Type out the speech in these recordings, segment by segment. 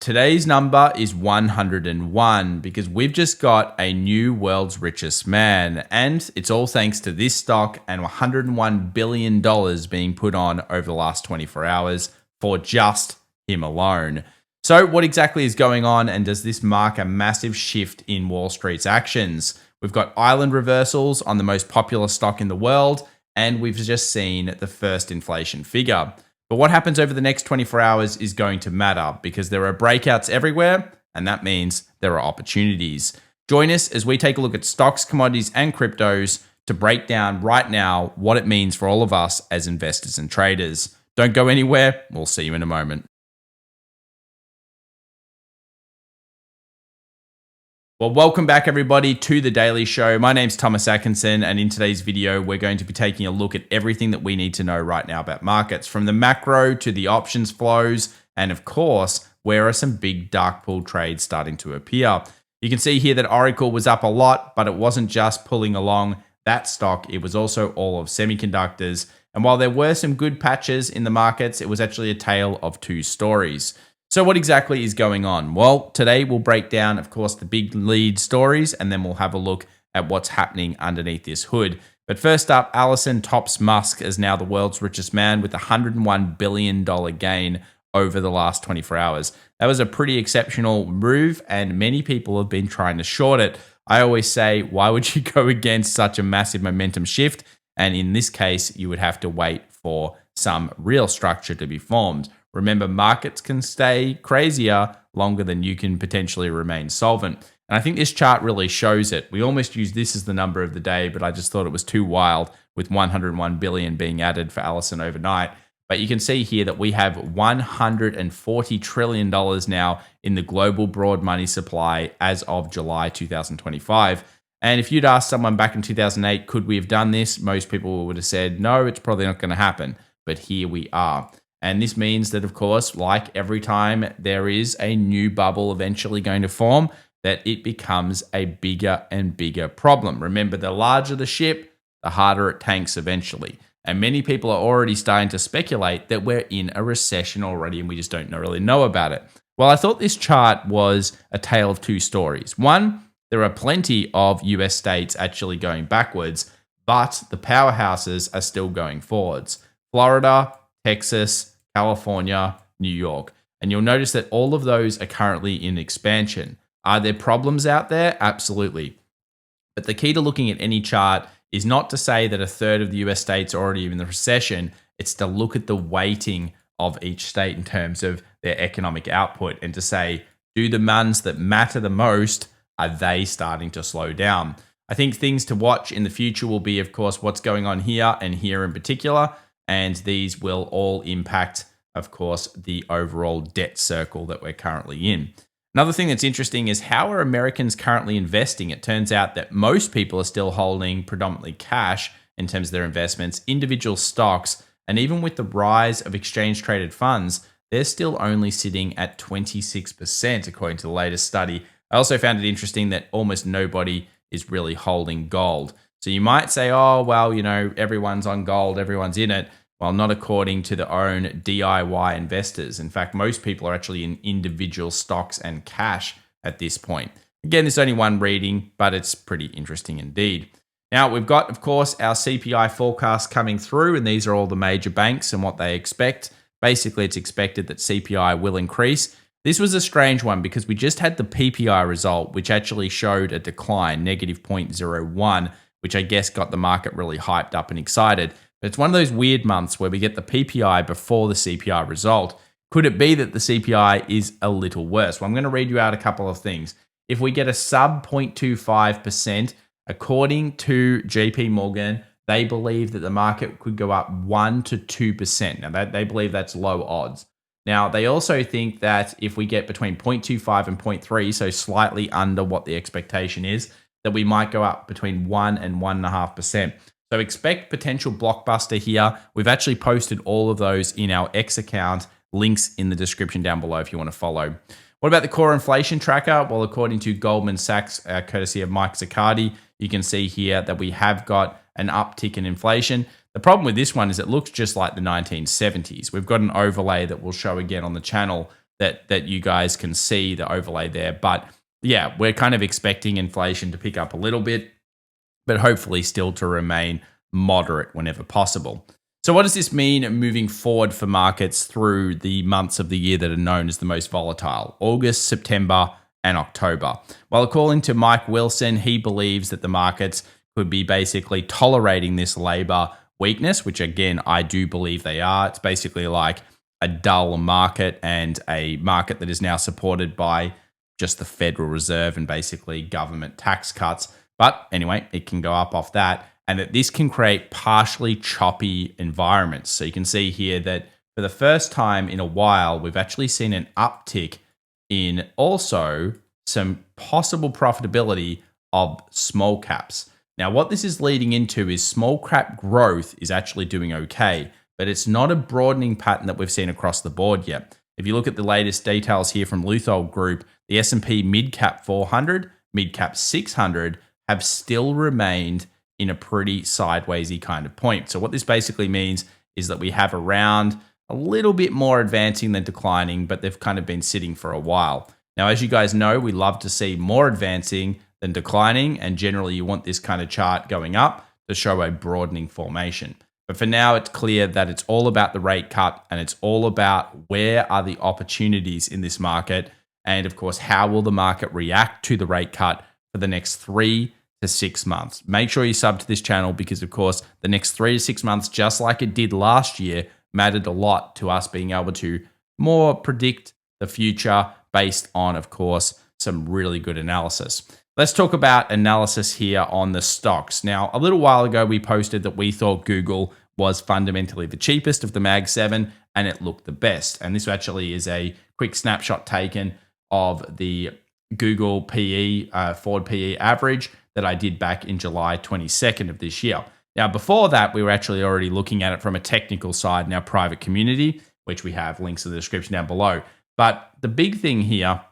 Today's number is 101 because we've just got a new world's richest man, and it's all thanks to this stock and $101 billion being put on over the last 24 hours for just him alone. So what exactly is going on, and does this mark a massive shift in Wall Street's actions? We've got island reversals on the most popular stock in the world, and we've just seen the first inflation figure. But what happens over the next 24 hours is going to matter because there are breakouts everywhere, and that means there are opportunities. Join us as we take a look at stocks, commodities, and cryptos to break down right now what it means for all of us as investors and traders. Don't go anywhere. We'll see you in a moment. Well, welcome back everybody to The Daily Show. My name's Thomas Atkinson, and in today's video, we're going to be taking a look at everything that we need to know right now about markets, from the macro to the options flows, and of course, where are some big dark pool trades starting to appear. You can see here that Oracle was up a lot, but it wasn't just pulling along that stock, it was also all of semiconductors. And while there were some good patches in the markets, it was actually a tale of two stories. So what exactly is going on? Well, today we'll break down, of course, the big lead stories, and then we'll have a look at what's happening underneath this hood. But first up, Allison tops Musk as now the world's richest man with a $101 billion gain over the last 24 hours. That was a pretty exceptional move, and many people have been trying to short it. I always say, why would you go against such a massive momentum shift? And in this case, you would have to wait for some real structure to be formed. Remember, markets can stay crazier longer than you can potentially remain solvent. And I think this chart really shows it. We almost used this as the number of the day, but I just thought it was too wild with 101 billion being added for Allison overnight. But you can see here that we have $140 trillion now in the global broad money supply as of July 2025. And if you'd asked someone back in 2008, could we have done this? Most people would have said, no, it's probably not going to happen. But here we are. And this means that, of course, like every time there is a new bubble eventually going to form, that it becomes a bigger and bigger problem. Remember, the larger the ship, the harder it tanks eventually. And many people are already starting to speculate that we're in a recession already and we just don't really know about it. Well, I thought this chart was a tale of two stories. One, there are plenty of US states actually going backwards, but the powerhouses are still going forwards. Florida, Texas, California, New York. And you'll notice that all of those are currently in expansion. Are there problems out there? Absolutely. But the key to looking at any chart is not to say that a third of the US states are already in the recession. It's to look at the weighting of each state in terms of their economic output and to say, do the ones that matter the most, are they starting to slow down? I think things to watch in the future will be, of course, what's going on here and here in particular. And these will all impact, of course, the overall debt circle that we're currently in. Another thing that's interesting is how are Americans currently investing? It turns out that most people are still holding predominantly cash in terms of their investments, individual stocks, and even with the rise of exchange-traded funds, they're still only sitting at 26%, according to the latest study. I also found it interesting that almost nobody is really holding gold. So you might say, oh, well, everyone's on gold, everyone's in it. Well, not according to their own DIY investors. In fact, most people are actually in individual stocks and cash at this point. Again, there's only one reading, but it's pretty interesting indeed. Now, we've got, of course, our CPI forecast coming through, and these are all the major banks and what they expect. Basically, it's expected that CPI will increase. This was a strange one because we just had the PPI result, which actually showed a decline, negative 0.01, which I guess got the market really hyped up and excited. But it's one of those weird months where we get the PPI before the CPI result. Could it be that the CPI is a little worse? Well, I'm going to read you out a couple of things. If we get a sub 0.25%, according to JP Morgan, they believe that the market could go up 1 to 2%. Now, they believe that's low odds. Now, they also think that if we get between 0.25 and 0.3, so slightly under what the expectation is, that we might go up between 1 and 1.5%. So expect potential blockbuster here. We've actually posted all of those in our X account. Links in the description down below if you want to follow. What about the core inflation tracker? Well, according to Goldman Sachs, courtesy of Mike Zaccardi, you can see here that we have got an uptick in inflation. The problem with this one is it looks just like the 1970s. We've got an overlay that we'll show again on the channel that you guys can see the overlay there. But yeah, we're kind of expecting inflation to pick up a little bit, but hopefully still to remain moderate whenever possible. So what does this mean moving forward for markets through the months of the year that are known as the most volatile? August, September, and October. Well, according to Mike Wilson, he believes that the markets could be basically tolerating this labor weakness, which again, I do believe they are. It's basically like a dull market and a market that is now supported by just the Federal Reserve and basically government tax cuts. But anyway, it can go up off that, and that this can create partially choppy environments. So you can see here that for the first time in a while, we've actually seen an uptick in also some possible profitability of small caps. Now, what this is leading into is small cap growth is actually doing okay, but it's not a broadening pattern that we've seen across the board yet. If you look at the latest details here from Luthold Group, the S&P Mid-Cap 400, Mid-Cap 600 have still remained in a pretty sidewaysy kind of point. So what this basically means is that we have around a little bit more advancing than declining, but they've kind of been sitting for a while. Now, as you guys know, we love to see more advancing than declining, and generally you want this kind of chart going up to show a broadening formation. But for now, it's clear that it's all about the rate cut, and it's all about where are the opportunities in this market, and of course, how will the market react to the rate cut for the next 3 to 6 months. Make sure you sub to this channel because, of course, the next 3 to 6 months, just like it did last year, mattered a lot to us being able to more predict the future based on, of course, some really good analysis. Let's talk about analysis here on the stocks. Now, a little while ago, we posted that we thought Google was fundamentally the cheapest of the Mag 7 and it looked the best. And this actually is a quick snapshot taken of the Google PE, forward PE average that I did back in July 22nd of this year. Now, before that, we were actually already looking at it from a technical side in our private community, which we have links in the description down below. But the big thing here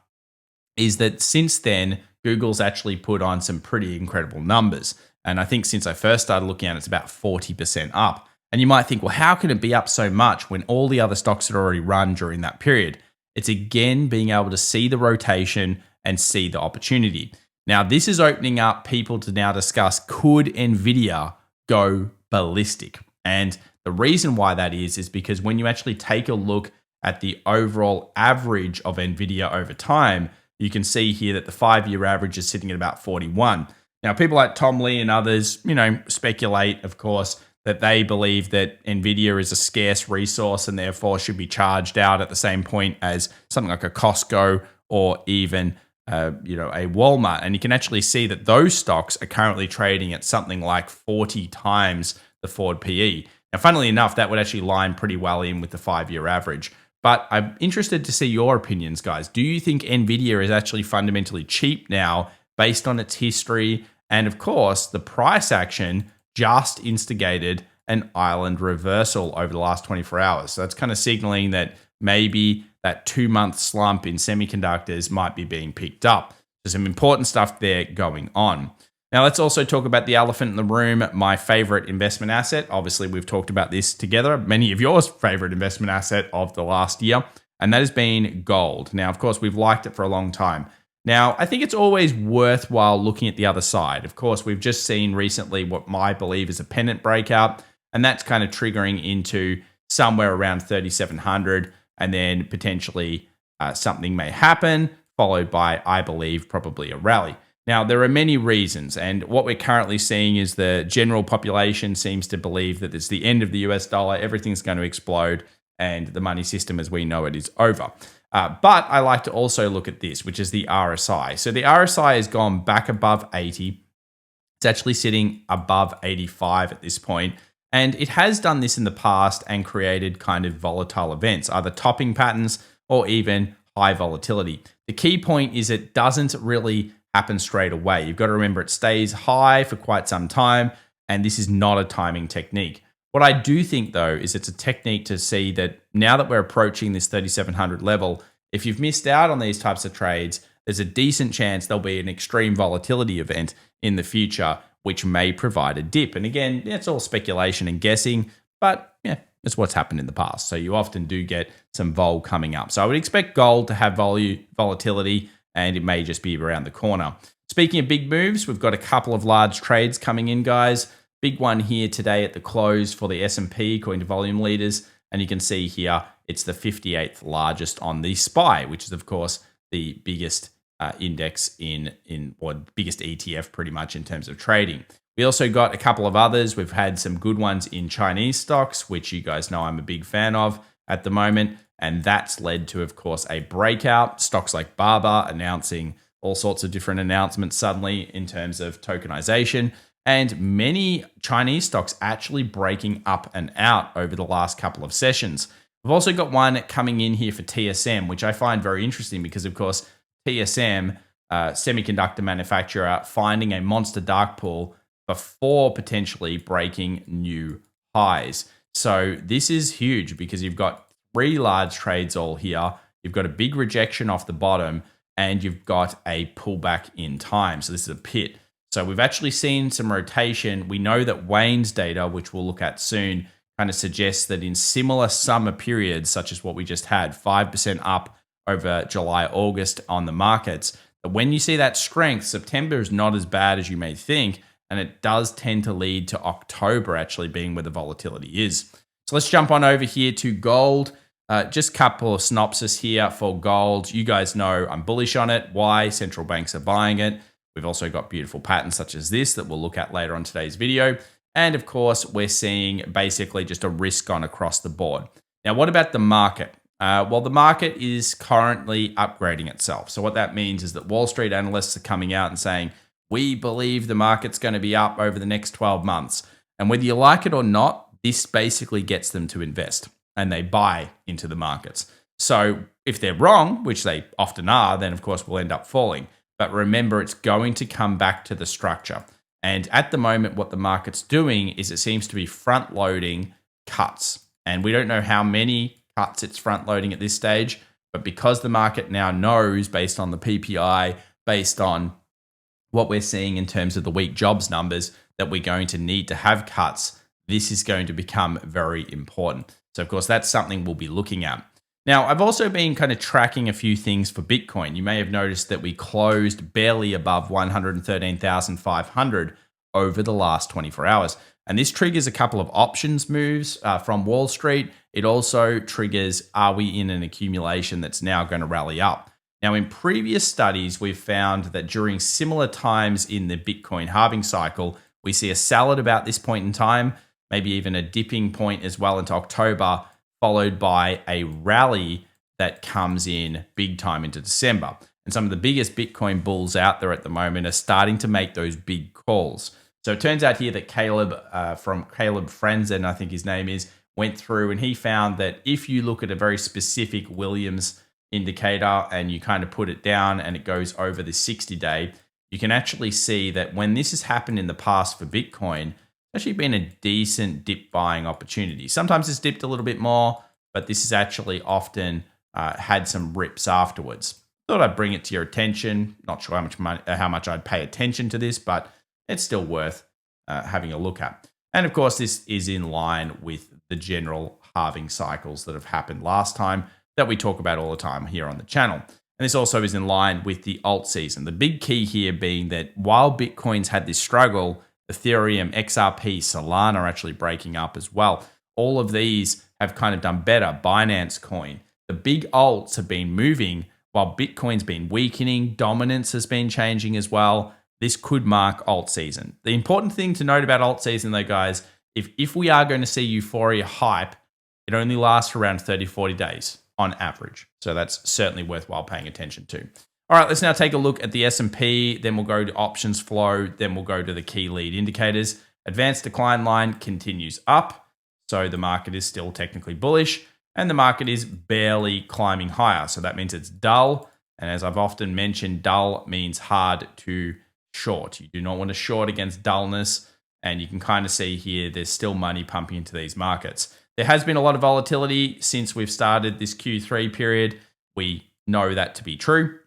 is that since then, Google's actually put on some pretty incredible numbers. And I think since I first started looking at it, it's about 40% up. And you might think, well, how can it be up so much when all the other stocks had already run during that period? It's again being able to see the rotation and see the opportunity. Now, this is opening up people to now discuss, could NVIDIA go ballistic? And the reason why that is because when you actually take a look at the overall average of NVIDIA over time, you can see here that the 5-year average is sitting at about 41. Now, people like Tom Lee and others, speculate, of course, that they believe that NVIDIA is a scarce resource and therefore should be charged out at the same point as something like a Costco or even a Walmart. And you can actually see that those stocks are currently trading at something like 40 times the forward PE. Now, funnily enough, that would actually line pretty well in with the 5-year average. But I'm interested to see your opinions, guys. Do you think NVIDIA is actually fundamentally cheap now based on its history? And of course, the price action just instigated an island reversal over the last 24 hours. So that's kind of signaling that maybe that 2-month slump in semiconductors might be being picked up. There's some important stuff there going on. Now, let's also talk about the elephant in the room, my favorite investment asset. Obviously, we've talked about this together, many of yours favorite investment asset of the last year, and that has been gold. Now, of course, we've liked it for a long time. Now, I think it's always worthwhile looking at the other side. Of course, we've just seen recently what I believe is a pennant breakout, and that's kind of triggering into somewhere around 3,700, and then potentially something may happen, followed by, I believe, probably a rally. Now, there are many reasons, and what we're currently seeing is the general population seems to believe that it's the end of the US dollar, everything's going to explode, and the money system as we know it is over. But I like to also look at this, which is the RSI. So the RSI has gone back above 80. It's actually sitting above 85 at this point. And it has done this in the past and created kind of volatile events, either topping patterns or even high volatility. The key point is it doesn't really happen straight away. You've got to remember it stays high for quite some time, and this is not a timing technique. What I do think, though, is it's a technique to see that now that we're approaching this 3,700 level, if you've missed out on these types of trades, there's a decent chance there'll be an extreme volatility event in the future, which may provide a dip. And again, it's all speculation and guessing, but yeah, It's what's happened in the past. So you often do get some vol coming up. So I would expect gold to have volatility, and it may just be around the corner. Speaking of big moves, we've got a couple of large trades coming in, guys. Big one here today at the close for the S&P, according to volume leaders. And you can see here, it's the 58th largest on the SPY, which is, of course, the biggest index or biggest ETF pretty much in terms of trading. We also got a couple of others. We've had some good ones in Chinese stocks, which you guys know I'm a big fan of at the moment. And that's led to, of course, a breakout. Stocks like Baba announcing all sorts of different announcements suddenly in terms of tokenization. And many Chinese stocks actually breaking up and out over the last couple of sessions. We've also got one coming in here for TSM, which I find very interesting because, of course, TSM, semiconductor manufacturer, finding a monster dark pool before potentially breaking new highs. So this is huge because you've got 3 large trades all here. You've got a big rejection off the bottom, and you've got a pullback in time. So this is a pit. So we've actually seen some rotation. We know that Wayne's data, which we'll look at soon, kind of suggests that in similar summer periods, such as what we just had, 5% up over July, August on the markets, that when you see that strength, September is not as bad as you may think, and it does tend to lead to October actually being where the volatility is. So let's jump on over here to gold. Just a couple of synopsis here for gold. You guys know I'm bullish on it. Why? Central banks are buying it. We've also got beautiful patterns such as this that we'll look at later on today's video. And of course, we're seeing basically just a risk on across the board. Now, what about the market? Well, the market is currently upgrading itself. So what that means is that Wall Street analysts are coming out and saying, we believe the market's going to be up over the next 12 months. And whether you like it or not, this basically gets them to invest and they buy into the markets. So if they're wrong, which they often are, then of course we'll end up falling. But remember, it's going to come back to the structure. And at the moment, what the market's doing is it seems to be front loading cuts. And we don't know how many cuts it's front loading at this stage, but because the market now knows based on the PPI, based on what we're seeing in terms of the weak jobs numbers, that we're going to need to have cuts, this is going to become very important. So of course, that's something we'll be looking at. Now, I've also been kind of tracking a few things for Bitcoin. You may have noticed that we closed barely above 113,500 over the last 24 hours. And this triggers a couple of options moves from Wall Street. It also triggers, are we in an accumulation that's now going to rally up? Now, in previous studies, we've found that during similar times in the Bitcoin halving cycle, we see a sell at about this point in time, maybe even a dipping point as well into October, followed by a rally that comes in big time into December. And some of the biggest Bitcoin bulls out there at the moment are starting to make those big calls. So it turns out here that Caleb from Caleb Frenzen, I think his name is, went through and he found that if you look at a very specific Williams indicator and you kind of put it down and it goes over the 60-day, you can actually see that when this has happened in the past for Bitcoin, it's actually been a decent dip buying opportunity. Sometimes it's dipped a little bit more, but this has actually often had some rips afterwards. Thought I'd bring it to your attention. Not sure how much I'd pay attention to this, but it's still worth having a look at. And of course, this is in line with the general halving cycles that have happened last time that we talk about all the time here on the channel. And this also is in line with the alt season. The big key here being that while Bitcoin's had this struggle, Ethereum, XRP, Solana are actually breaking up as well. All of these have kind of done better. Binance Coin. The big alts have been moving while Bitcoin's been weakening. Dominance has been changing as well. This could mark alt season. The important thing to note about alt season though, guys, if we are going to see euphoria hype, it only lasts for around 30, 40 days on average. So that's certainly worthwhile paying attention to. All right, let's now take a look at the S&P. Then we'll go to options flow. Then we'll go to the key lead indicators. Advanced decline line continues up. So the market is still technically bullish and the market is barely climbing higher. So that means it's dull. And as I've often mentioned, dull means hard to short. You do not want to short against dullness. And you can kind of see here, there's still money pumping into these markets. There has been a lot of volatility since we've started this Q3 period. We know that to be true.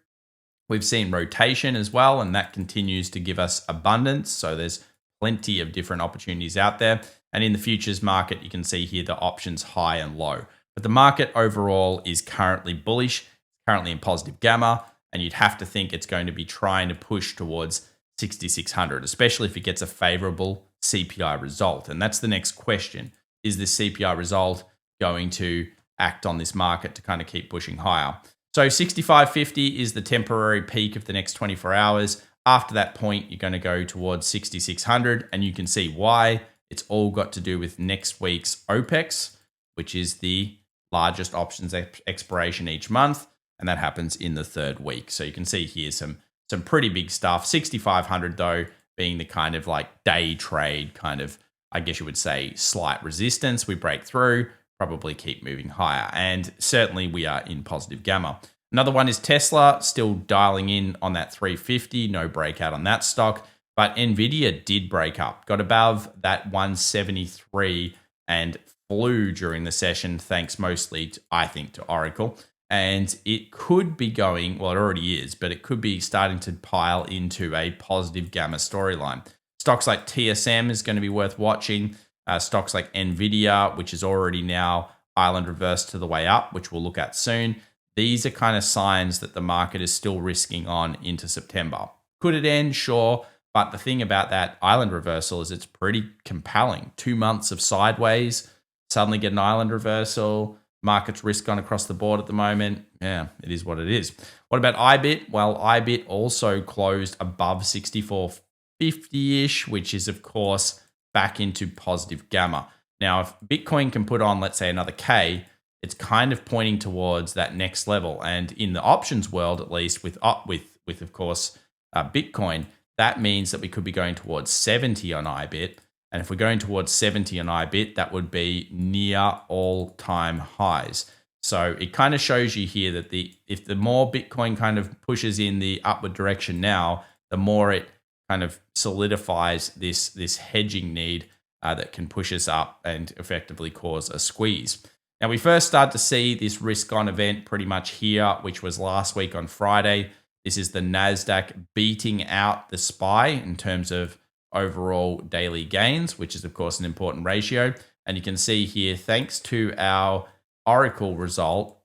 We've seen rotation as well, and that continues to give us abundance. So there's plenty of different opportunities out there. And in the futures market, you can see here the options high and low. But the market overall is currently bullish, currently in positive gamma, and you'd have to think it's going to be trying to push towards 6,600, especially if it gets a favorable CPI result. And that's the next question. Is this CPI result going to act on this market to kind of keep pushing higher? So 65.50 is the temporary peak of the next 24 hours. After that point, you're going to go towards 6,600, and you can see why. It's all got to do with next week's OPEX, which is the largest options expiration each month, and that happens in the third week. So you can see here some pretty big stuff. 6,500 though being the kind of like day trade kind of, I guess you would say, slight resistance. We break through, probably keep moving higher, and certainly we are in positive gamma. Another one is Tesla, still dialing in on that 350, no breakout on that stock, but Nvidia did break up, got above that 173 and flew during the session, thanks mostly to, I think, to Oracle. And it could be going, well, it already is, but it could be starting to pile into a positive gamma storyline. Stocks like TSM is going to be worth watching. Stocks like Nvidia, which is already now island reversed to the way up, which we'll look at soon. These are kind of signs that the market is still risking on into September. Could it end? Sure. But the thing about that island reversal is it's pretty compelling. 2 months of sideways, suddenly get an island reversal. Markets risk on across the board at the moment. Yeah, it is what it is. What about IBIT? Well, IBIT also closed above 64.50-ish, which is, of course, back into positive gamma. Now, if Bitcoin can put on, let's say, another K, it's kind of pointing towards that next level. And in the options world, at least, with of course, Bitcoin, that means that we could be going towards 70 on IBIT. And if we're going towards 70 on IBIT, that would be near all-time highs. So it kind of shows you here that if the more Bitcoin kind of pushes in the upward direction now, the more it kind of solidifies this hedging need that can push us up and effectively cause a squeeze. Now, we first start to see this risk-on event pretty much here, which was last week on Friday. This is the NASDAQ beating out the SPY in terms of overall daily gains, which is, of course, an important ratio. And you can see here, thanks to our Oracle result,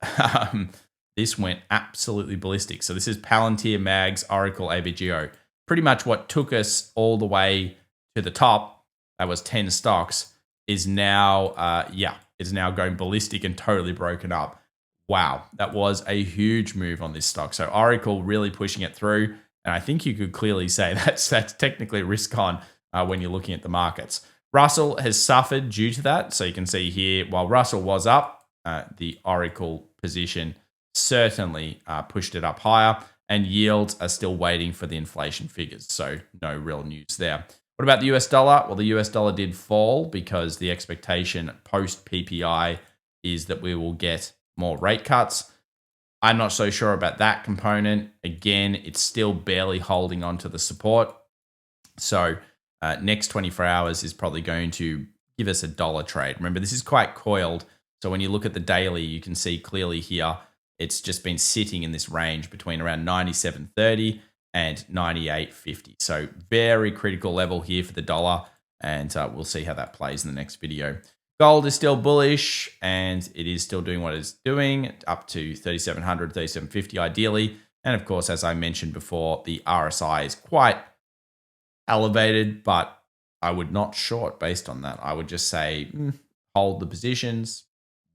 this went absolutely ballistic. So this is Palantir, Mags, Oracle, ABGO. Pretty much what took us all the way to the top, that was 10 stocks, is now, is now going ballistic and totally broken up. Wow, that was a huge move on this stock. So Oracle really pushing it through. And I think you could clearly say that's technically risk on when you're looking at the markets. Russell has suffered due to that. So you can see here, while Russell was up, the Oracle position certainly pushed it up higher. And yields are still waiting for the inflation figures. So no real news there. What about the US dollar? Well, the US dollar did fall because the expectation post PPI is that we will get more rate cuts. I'm not so sure about that component. Again, it's still barely holding on to the support. So next 24 hours is probably going to give us a dollar trade. Remember, this is quite coiled. So when you look at the daily, you can see clearly here, it's just been sitting in this range between around 97.30 and 98.50. So very critical level here for the dollar. And we'll see how that plays in the next video. Gold is still bullish, and it is still doing what it's doing, up to 3,700, 3,750 ideally. And of course, as I mentioned before, the RSI is quite elevated, but I would not short based on that. I would just say hold the positions,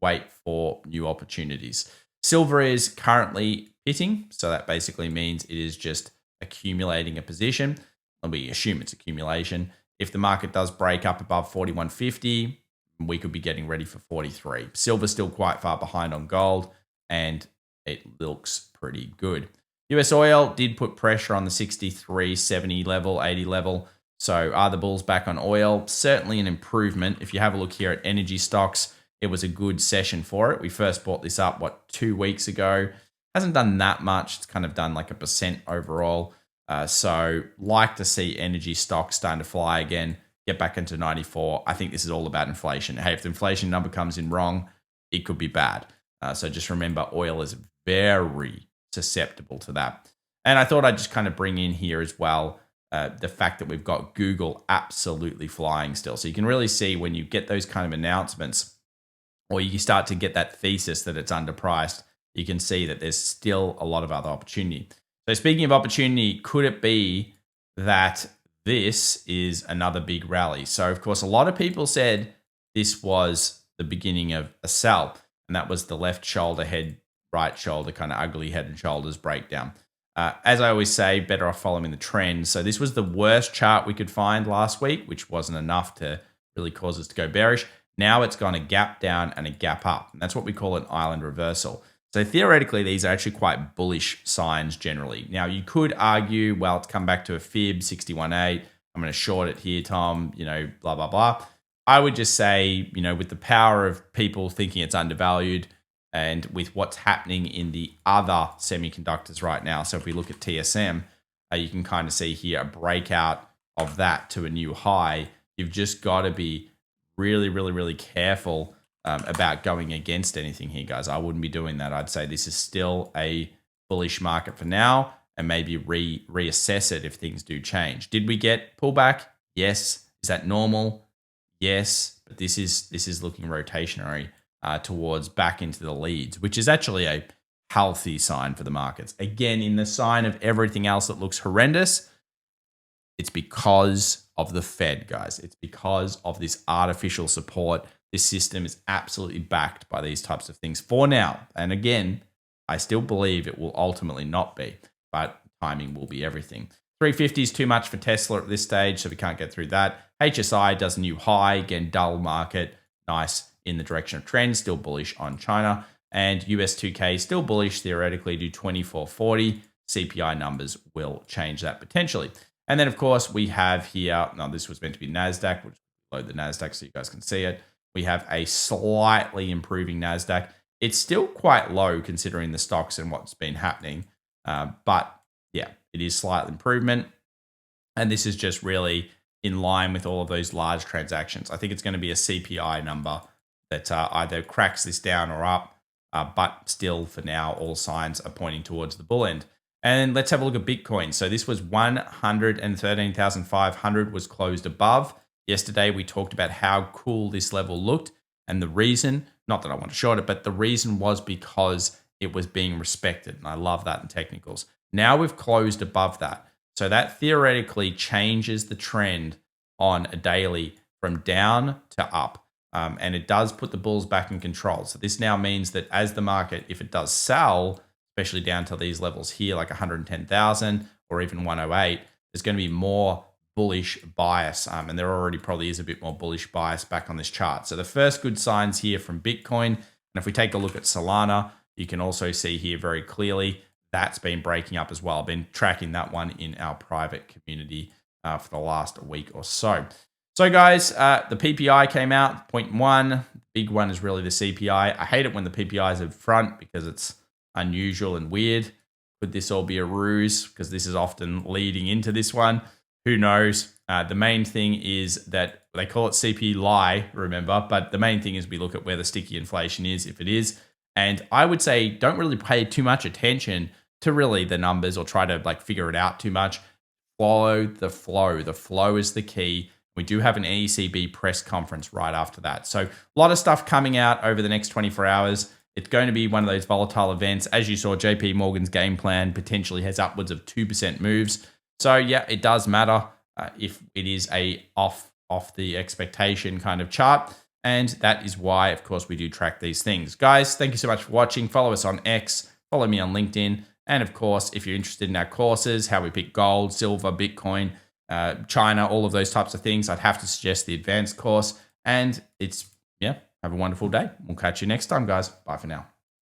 wait for new opportunities. Silver is currently hitting, so that basically means it is just accumulating a position. And we assume it's accumulation. If the market does break up above 41.50, we could be getting ready for 43. Silver's still quite far behind on gold, and it looks pretty good. US oil did put pressure on the 63.70 level, 80 level. So are the bulls back on oil? Certainly an improvement. If you have a look here at energy stocks, it was a good session for it. We first bought this up, 2 weeks ago. Hasn't done that much. It's kind of done like 1% overall. So like to see energy stocks starting to fly again. Get back into 94. I think this is all about inflation. Hey, if the inflation number comes in wrong, it could be bad. So just remember, oil is very susceptible to that. And I thought I'd just kind of bring in here as well the fact that we've got Google absolutely flying still. So you can really see when you get those kind of announcements, or you start to get that thesis that it's underpriced, you can see that there's still a lot of other opportunity. So speaking of opportunity, could it be that this is another big rally? So of course, a lot of people said this was the beginning of a sell, and that was the left shoulder, head, right shoulder, kind of ugly head and shoulders breakdown. As I always say, better off following the trend. So this was the worst chart we could find last week, which wasn't enough to really cause us to go bearish. Now it's gone a gap down and a gap up. And that's what we call an island reversal. So theoretically, these are actually quite bullish signs generally. Now you could argue, well, it's come back to a fib 61.8. I'm going to short it here, Tom, blah, blah, blah. I would just say, with the power of people thinking it's undervalued and with what's happening in the other semiconductors right now. So if we look at TSM, you can kind of see here a breakout of that to a new high. You've just got to be really, really, really careful about going against anything here, guys. I wouldn't be doing that. I'd say this is still a bullish market for now, and maybe reassess it if things do change. Did we get pullback? Yes. Is that normal? Yes. But this is looking rotationary towards back into the leads, which is actually a healthy sign for the markets. Again, in the sign of everything else that looks horrendous, it's because of the Fed, guys. It's because of this artificial support. This system is absolutely backed by these types of things for now. And again, I still believe it will ultimately not be, but timing will be everything. 350 is too much for Tesla at this stage, so we can't get through that. HSI does a new high, again, dull market, nice in the direction of trend, still bullish on China. And US 2K still bullish, theoretically, do 2440. CPI numbers will change that potentially. And then, of course, we have here, now this was meant to be NASDAQ, which load the NASDAQ so you guys can see it. We have a slightly improving NASDAQ. It's still quite low considering the stocks and what's been happening. But yeah, it is slight improvement. And this is just really in line with all of those large transactions. I think it's going to be a CPI number that either cracks this down or up. But still, for now, all signs are pointing towards the bull end. And let's have a look at Bitcoin. So this was 113,500 was closed above. Yesterday, we talked about how cool this level looked. And the reason, not that I want to short it, but the reason was because it was being respected. And I love that in technicals. Now we've closed above that. So that theoretically changes the trend on a daily from down to up. And it does put the bulls back in control. So this now means that as the market, if it does sell, especially down to these levels here, like 110,000 or even 108, there's going to be more bullish bias. And there already probably is a bit more bullish bias back on this chart. So the first good signs here from Bitcoin. And if we take a look at Solana, you can also see here very clearly that's been breaking up as well. I've been tracking that one in our private community for the last week or so. So guys, the PPI came out, 0.1. Big one is really the CPI. I hate it when the PPI is up front because it's unusual and weird. Could this all be a ruse? Because this is often leading into this one. Who knows? The main thing is that they call it CPI, remember, but the main thing is we look at where the sticky inflation is, if it is. And I would say don't really pay too much attention to really the numbers or try to figure it out too much. Follow the flow. The flow is the key. We do have an ECB press conference right after that. So a lot of stuff coming out over the next 24 hours. It's going to be one of those volatile events. As you saw, JP Morgan's game plan potentially has upwards of 2% moves. So yeah, it does matter if it is a off the expectation kind of chart. And that is why, of course, we do track these things. Guys, thank you so much for watching. Follow us on X. Follow me on LinkedIn. And of course, if you're interested in our courses, how we pick gold, silver, Bitcoin, China, all of those types of things, I'd have to suggest the advanced course. And have a wonderful day. We'll catch you next time, guys. Bye for now.